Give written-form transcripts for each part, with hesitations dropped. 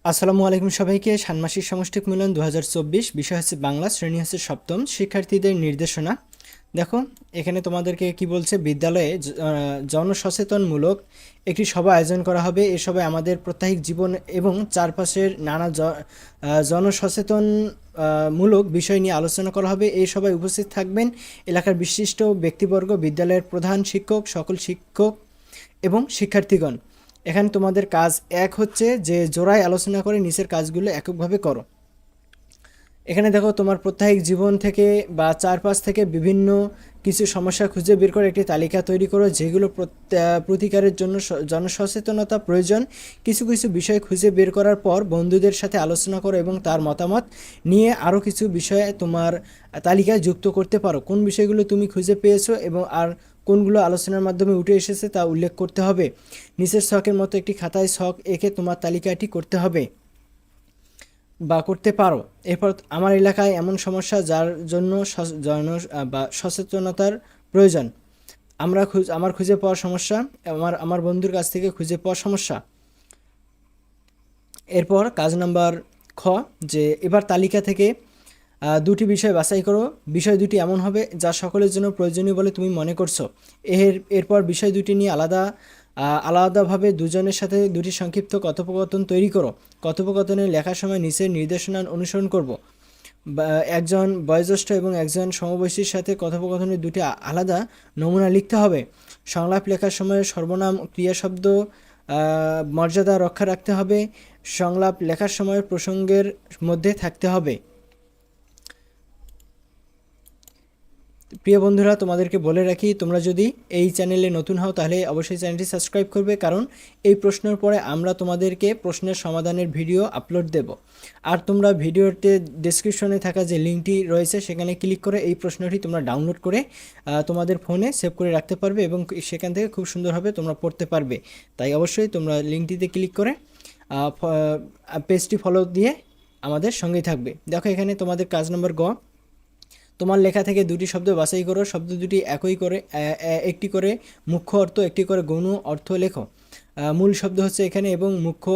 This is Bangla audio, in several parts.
আসসালামু আলাইকুম সবাইকে। ষান্মাসিক সমষ্টিক মূল্যায়ন 2024 বিষয় হচ্ছে বাংলা, শ্রেণী হচ্ছে সপ্তম। শিক্ষার্থীদের নির্দেশনা দেখো, এখানে তোমাদেরকে কি বলছে, বিদ্যালয়ে জনসচেতনমূলক একটি সভা আয়োজন করা হবে। এ সভায় আমাদের প্রাত্যহিক জীবন এবং চারপাশের নানা জনসচেতন মূলক বিষয় নিয়ে আলোচনা করা হবে। এই সভায় উপস্থিত থাকবেন এলাকার বিশিষ্ট ব্যক্তিবর্গ, বিদ্যালয়ের প্রধান শিক্ষক, সকল শিক্ষক এবং শিক্ষার্থীগণ। এখানে তোমাদের কাজ এক হচ্ছে যে জোড়ায় আলোচনা করে নিচের কাজগুলো এককভাবে করো। এখানে দেখো, তোমার প্রাত্যহিক জীবন থেকে বা চারপাশ থেকে বিভিন্ন কিছু সমস্যা খুঁজে বের করে একটি তালিকা তৈরি করো, যেগুলো প্রতিকারের জন্য জনসচেতনতা প্রয়োজন। কিছু কিছু বিষয় খুঁজে বের করার পর বন্ধুদের সাথে আলোচনা করো এবং তার মতামত নিয়ে আরও কিছু বিষয়ে তোমার তালিকায় যুক্ত করতে পারো। কোন বিষয়গুলো তুমি খুঁজে পেয়েছো এবং আর কোনগুলো আলোচনার মাধ্যমে উঠে এসেছে তা উল্লেখ করতে হবে। নিচের ছকের মতো একটি খাতায় ছক এঁকে তোমার তালিকাটি করতে হবে বা করতে পারো। এরপর, আমার এলাকায় এমন সমস্যা যার জন্য সচেতনতার প্রয়োজন। আমার খুঁজে পাওয়ার সমস্যা, আমার বন্ধুর কাছ থেকে খুঁজে পাওয়ার সমস্যা। এরপর কাজ নাম্বার খ, যে এবার তালিকা থেকে দুটি বিষয় বাছাই করো। বিষয় দুটি এমন হবে যা সকলের জন্য প্রয়োজনীয় বলে তুমি মনে করছো। এরপর বিষয় দুটি নিয়ে আলাদাভাবে দুজনের সাথে দুটি সংক্ষিপ্ত কথোপকথন তৈরি করো। কথোপকথনে লেখার সময় নিচের নির্দেশনা অনুসরণ করব। একজন বয়োজ্যেষ্ঠ এবং একজন সমবয়সীর সাথে কথোপকথনের দুটি আলাদা নমুনা লিখতে হবে। সংলাপ লেখার সময় সর্বনাম, ক্রিয়া শব্দ মর্যাদা রক্ষা রাখতে হবে। সংলাপ লেখার সময় প্রসঙ্গের মধ্যে থাকতে হবে। প্রিয় বন্ধুরা, তোমাদেরকে বলে রাখি, তোমরা যদি এই চ্যানেলে নতুন হও তাহলে অবশ্যই চ্যানেলটি সাবস্ক্রাইব করবে, কারণ এই প্রশ্নের পরে আমরা তোমাদেরকে প্রশ্নের সমাধানের ভিডিও আপলোড দেব। আর তোমরা ভিডিওতে ডেসক্রিপশনে থাকা যে লিঙ্কটি রয়েছে সেখানে ক্লিক করে এই প্রশ্নটি তোমরা ডাউনলোড করে তোমাদের ফোনে সেভ করে রাখতে পারবে এবং সেখান থেকে খুব সুন্দরভাবে তোমরা পড়তে পারবে। তাই অবশ্যই তোমরা লিঙ্কটিতে ক্লিক করে পেজটি ফলো দিয়ে আমাদের সঙ্গেই থাকবে। দেখো, এখানে তোমাদের কাজ নম্বর গ, তোমার লেখা থেকে দুটি শব্দ বাছাই করো। শব্দ দুটি একটি করে মুখ্য অর্থ, একটি করে গৌণ অর্থ লেখো। মূল শব্দ হচ্ছে এখানে এবং মুখ্য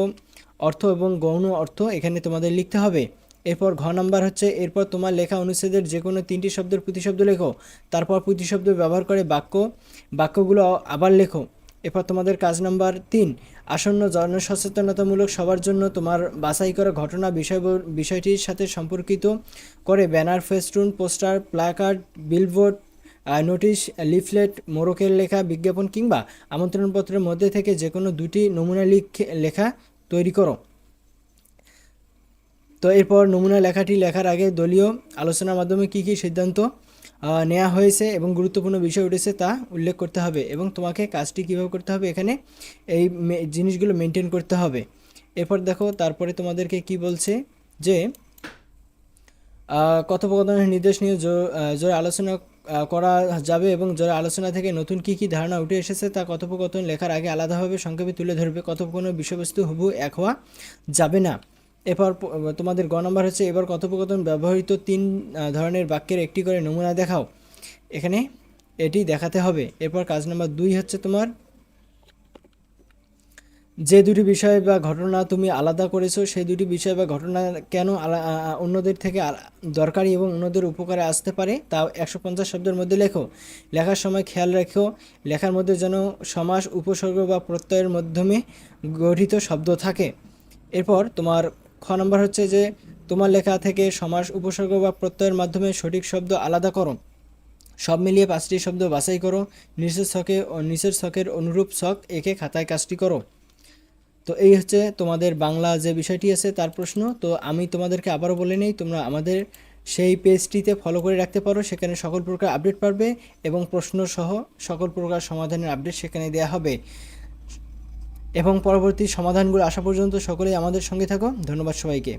অর্থ এবং গৌণ অর্থ এখানে তোমাদের লিখতে হবে। এরপর ঘ নাম্বার হচ্ছে, এরপর তোমার লেখা অনুচ্ছেদের যে কোনো তিনটি শব্দের প্রতিশব্দ লেখো। তারপর প্রতিশব্দ ব্যবহার করে বাক্যগুলো আবার লেখো। এরপর তোমাদের কাজ নাম্বার 3, আসন্ন জনসচেতনতামূলক সবার জন্য তোমার বাছাই করা ঘটনা বিষয়টির সাথে সম্পর্কিত করে banner, festoon, poster, placard, billboard, notice, leaflet, মোড়কের লেখা বিজ্ঞাপন কিংবা আমন্ত্রণপত্রের মধ্যে থেকে যে কোনো দুটি নমুনা লেখা তৈরি করো। তো এরপর নমুনা লেখাটি লেখার আগে দলীয় আলোচনার মাধ্যমে কী কী সিদ্ধান্ত নেওয়া হয়েছে এবং গুরুত্বপূর্ণ বিষয় উঠেছে তা উল্লেখ করতে হবে এবং তোমাকে কাজটি কীভাবে করতে হবে এখানে এই জিনিসগুলো মেনটেন করতে হবে। এরপর দেখো, তারপরে তোমাদেরকে কি বলছে যে কথোপকথনের নির্দেশ নিয়ে জোরে আলোচনা করা যাবে এবং জোরে আলোচনা থেকে নতুন কী কী ধারণা উঠে এসেছে তা কথোপকথন লেখার আগে আলাদাভাবে সংক্ষেপে তুলে ধরবে। কথোপকথনের বিষয়বস্তু হুবহু এক হওয়া যাবে না। এরপর তোমাদের গ নম্বর হচ্ছে, এবার কথোপকথন ব্যবহৃত 3 ধরনের বাক্যের একটি করে নমুনা দেখাও। এখানে এটি দেখাতে হবে। এরপর কাজ নাম্বার 2 হচ্ছে, তোমার যে দুটি বিষয় বা ঘটনা তুমি আলাদা করেছো সেই দুটি বিষয় বা ঘটনা কেন অন্যদের থেকে দরকারি এবং অন্যদের উপকারে আসতে পারে তা 150 শব্দের মধ্যে লেখো। লেখার সময় খেয়াল রেখো লেখার মধ্যে যেন সমাস, উপসর্গ বা প্রত্যয়ের মাধ্যমে গঠিত শব্দ থাকে। এরপর তোমার খ নম্বর হচ্ছে যে, তোমার লেখা থেকে সমাস, উপসর্গ বা প্রত্যয়ের মাধ্যমে সঠিক শব্দ আলাদা করো। সব মিলিয়ে 5টি শব্দ বাছাই করো। নিচের ছকের অনুরূপ ছক এঁকে খাতায় কাজটি করো। তো এই হচ্ছে তোমাদের বাংলা যে বিষয়টি আছে তার প্রশ্ন। তো আমি তোমাদেরকে আবারও বলে নেই, তোমরা আমাদের সেই পেজটিতে ফলো করে রাখতে পারো, সেখানে সকল প্রকার আপডেট পাবে এবং প্রশ্ন সহ সকল প্রকার সমাধানের আপডেট সেখানে দেওয়া হবে এবং পরবর্তী সমাধানগুলো আসা পর্যন্ত সকলেই আমাদের সঙ্গে থাকো। ধন্যবাদ সবাইকে।